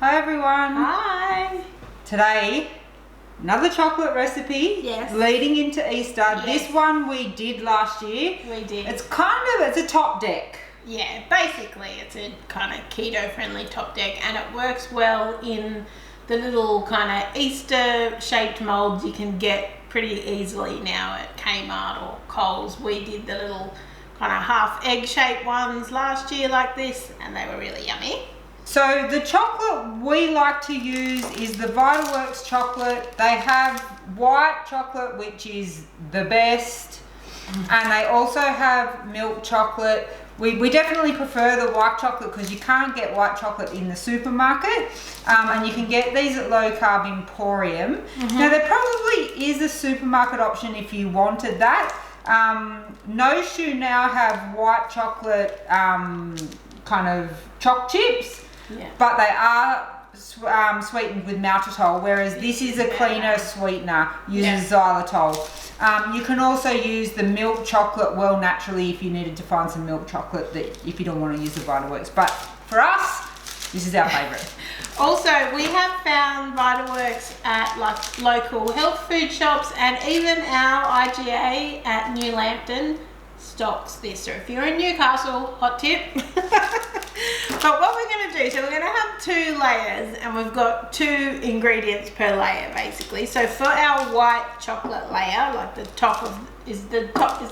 Hi everyone. Hi. Today, another chocolate recipe. Yes. Leading into Easter. Yes. This one we did last year. We did. It's a top deck. Yeah, basically it's a kind of keto friendly top deck, and it works well in the little kind of Easter shaped molds you can get pretty easily now at Kmart or Coles. We did the little kind of half egg shaped ones last year like this, and they were really yummy. So the chocolate we like to use is the Vitalworks chocolate. They have white chocolate, which is the best, and they also have milk chocolate. We definitely prefer the white chocolate because you can't get white chocolate in the supermarket, and you can get these at Low Carb Emporium. Now there probably is a supermarket option if you wanted that. No Shoe now have white chocolate kind of choc chips. Yeah. But they are sweetened with maltitol, whereas this is a cleaner sweetener, uses xylitol. You can also use the milk chocolate well naturally if you needed to find some milk chocolate that if you don't want to use the Vitalworks. But for us, this is our favourite. Also, we have found Vitalworks at like local health food shops, and even our IGA at New Lambton stocks this. So if you're in Newcastle, hot tip. But what we're going to do, so we're going to have 2 layers, and we've got 2 ingredients per layer basically. So for our white chocolate layer, like the top of, is the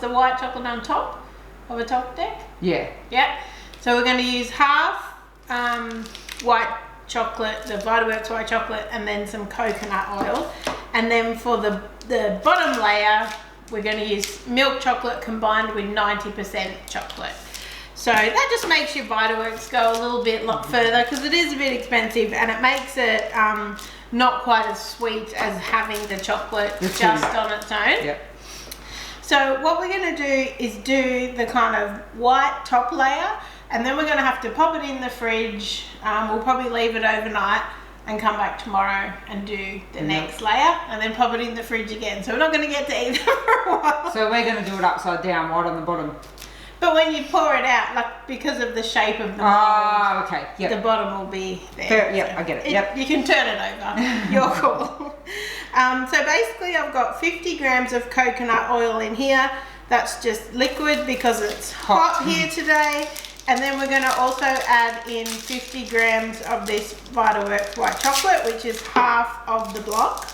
white chocolate on top of a top deck? Yeah. Yep. So we're going to use half white chocolate, the Vitalworks white chocolate, and then some coconut oil. And then for the bottom layer, we're going to use milk chocolate combined with 90% chocolate. So that just makes your Vitalworks go a little bit further because it is a bit expensive, and it makes it not quite as sweet as having the chocolate just on its own. Yep. So what we're going to do is do the kind of white top layer, and then we're going to have to pop it in the fridge. We'll probably leave it overnight and come back tomorrow and do the next layer, and then pop it in the fridge again. So we're not going to get to eat it for a while. So we're going to do it upside down, right on the bottom. But when you pour it out, like because of the shape of the mold, okay. Yep. the bottom will be there. Yep, so I get it. Yep. You can turn it over. You're cool. So basically I've got 50 grams of coconut oil in here. That's just liquid because it's hot here today. And then we're going to also add in 50 grams of this Vitalworks white chocolate, which is half of the block.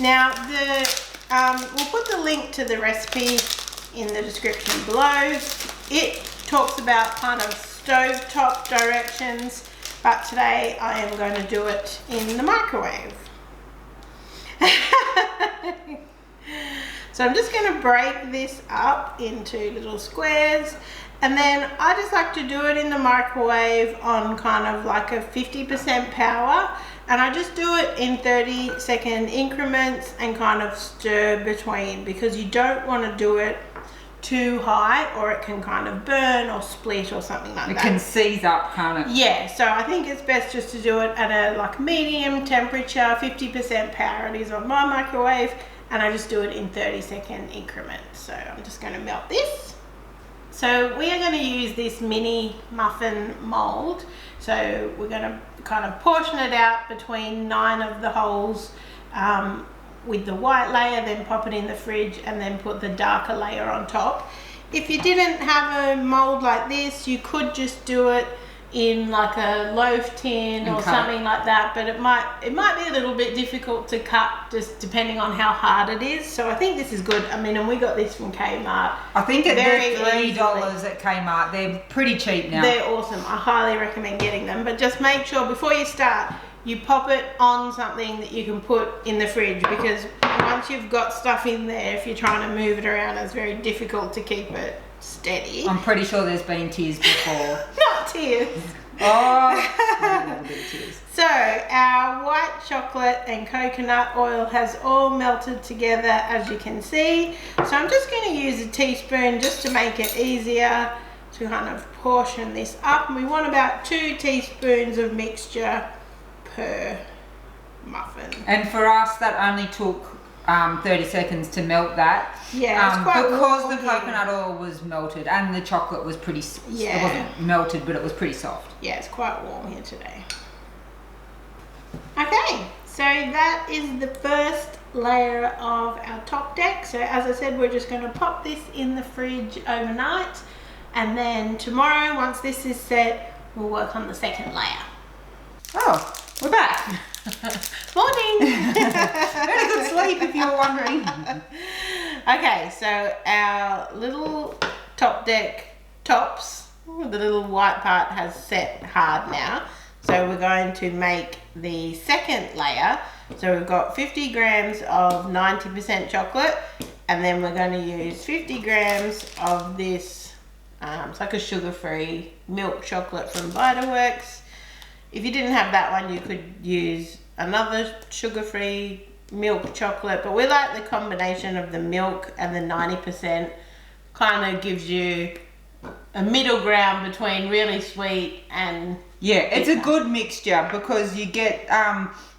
Now, we'll put the link to the recipe in the description below. It talks about kind of stovetop directions, but today I am going to do it in the microwave. So I'm just going to break this up into little squares, and then I just like to do it in the microwave on kind of like a 50% power, and I just do it in 30-second increments and kind of stir between, because you don't want to do it too high or it can kind of burn or split or something like that. It can seize up, can't it? Yeah, so I think it's best just to do it at a like medium temperature, 50% power. It is on my microwave, and I just do it in 30-second increments. So I'm just going to melt this. So we are going to use this mini muffin mold. So we're going to kind of portion it out between 9 of the holes with the white layer, then pop it in the fridge, and then put the darker layer on top. If you didn't have a mold like this, you could just do it in like a loaf tin or something like that, but it might be a little bit difficult to cut just depending on how hard it is. So I think this is good. I mean, and we got this from Kmart. I think they're $3 at Kmart. They're pretty cheap now. They're awesome. I highly recommend getting them, but just make sure before you start you pop it on something that you can put in the fridge, because once you've got stuff in there, if you're trying to move it around, it's very difficult to keep it steady. I'm pretty sure there's been tears before. Not tears. Oh, a little bit of tears. So our white chocolate and coconut oil has all melted together, as you can see. So I'm just going to use a teaspoon just to make it easier to kind of portion this up. And we want about 2 teaspoons of mixture per muffin. And for us, that only took 30 seconds to melt that. Yeah, it's quite because warm the coconut oil was melted and the chocolate was pretty. It wasn't melted, but it was pretty soft. Yeah, it's quite warm here today. that is the first layer of our top deck. So as I said, we're just going to pop this in the fridge overnight, and then tomorrow, once this is set, we'll work on the second layer. Oh, we're back. Morning. Very good sleep, if you were wondering. Okay, so our little top deck tops, the little white part has set hard now. So we're going to make the second layer. So we've got 50 grams of 90% chocolate, and then we're going to use 50 grams of this, it's like a sugar-free milk chocolate from Vitaworks. If you didn't have that one, you could use another sugar-free milk chocolate, but we like the combination of the milk and the 90%. Kind of gives you a middle ground between really sweet and yeah, it's a good mixture because you get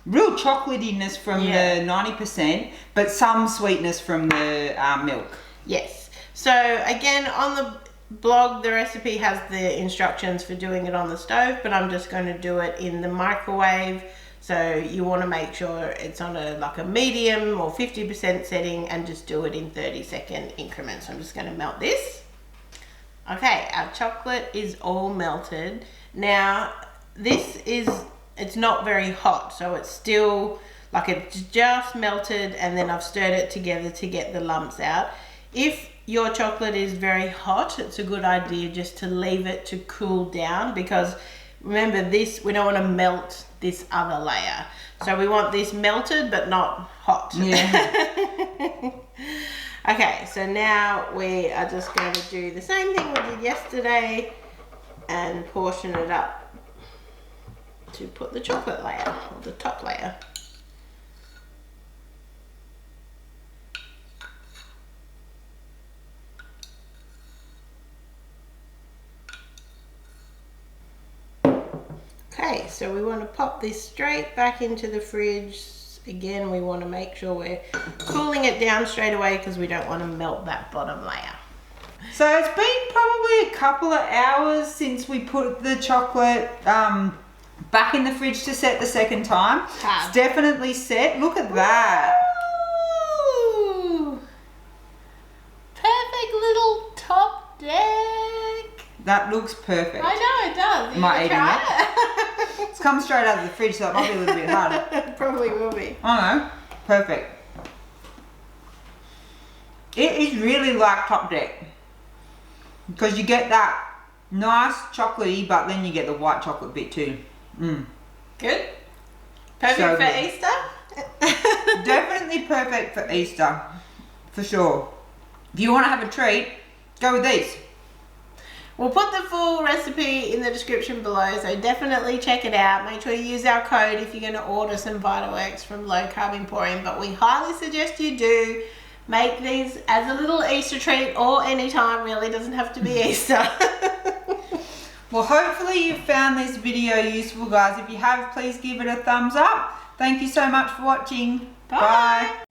real chocolatiness from the 90%, but some sweetness from the milk. Yes. So again, on the blog, the recipe has the instructions for doing it on the stove, but I'm just going to do it in the microwave. So you want to make sure it's on a medium or 50% setting, and just do it in 30-second increments. So I'm just going to melt this. Okay, our chocolate is all melted. Now, it's not very hot, so it's still, it's just melted, and then I've stirred it together to get the lumps out. If your chocolate is very hot, it's a good idea just to leave it to cool down, because remember this, we don't want to melt this other layer. So we want this melted but not hot. Yeah. Okay, so now we are just going to do the same thing we did yesterday and portion it up to put the chocolate layer, or the top layer. Okay, so we want to pop this straight back into the fridge. Again, we want to make sure we're cooling it down straight away because we don't want to melt that bottom layer. So it's been probably a couple of hours since we put the chocolate back in the fridge to set the second time. It's definitely set. Look at that. Ooh, perfect little top deck. That looks perfect. I know, it does. You might try it. It's come straight out of the fridge, so it might be a little bit harder. It probably will be. I know. Perfect. It is really like top deck, because you get that nice chocolatey, but then you get the white chocolate bit too. Good. Perfect So for good. Easter. Definitely perfect for Easter, for sure. If you want to have a treat, go with these. We'll put the full recipe in the description below, so definitely check it out. Make sure you use our code if you're going to order some Vitaworks from Low Carb Emporium, but we highly suggest you do. Make these as a little Easter treat, or any time really, doesn't have to be Easter. Well, hopefully you found this video useful, guys. If you have, please give it a thumbs up. Thank you so much for watching. Bye.